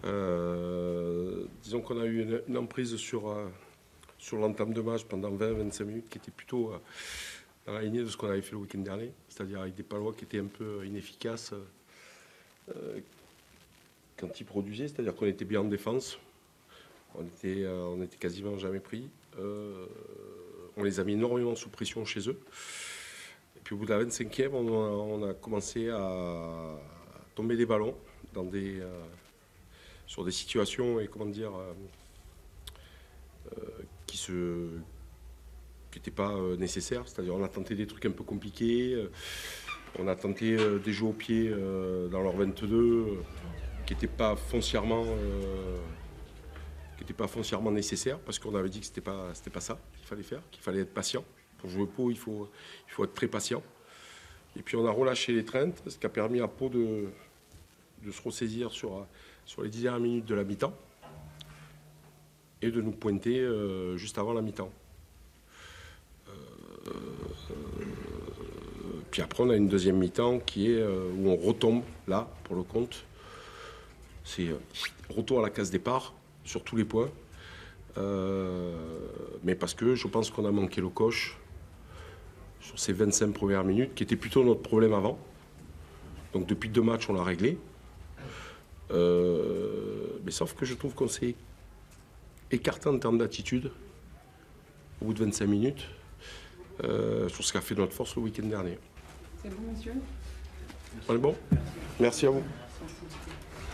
Disons qu'on a eu une emprise sur l'entame de match pendant 20-25 minutes qui était plutôt dans la lignée de ce qu'on avait fait le week-end dernier, c'est-à-dire avec des Palois qui étaient un peu inefficaces quand ils produisaient, c'est-à-dire qu'on était bien en défense, on était quasiment jamais pris, on les a mis énormément sous pression chez eux. Et puis au bout de la 25e, on a commencé à tomber des ballons sur des situations et comment dire qui n'étaient pas nécessaires. C'est-à-dire on a tenté des trucs un peu compliqués, on a tenté des jeux au pied dans leur 22 qui n'étaient pas foncièrement nécessaires parce qu'on avait dit que c'était pas ça qu'il fallait faire, qu'il fallait être patient. Pour jouer Pau, il faut être très patient. Et puis on a relâché les trains, ce qui a permis à Pau de se ressaisir sur les 10 dernières minutes de la mi-temps et de nous pointer juste avant la mi-temps. Puis après, on a une deuxième mi-temps qui est où on retombe, là, pour le compte. C'est retour à la case départ sur tous les points. Mais parce que je pense qu'on a manqué le coche sur ces 25 premières minutes, qui était plutôt notre problème avant. Donc depuis 2 matchs, on l'a réglé. Mais sauf que je trouve qu'on s'est écarté en termes d'attitude au bout de 25 minutes sur ce qu'a fait notre force le week-end dernier. C'est bon, monsieur? On est bon? Merci à vous.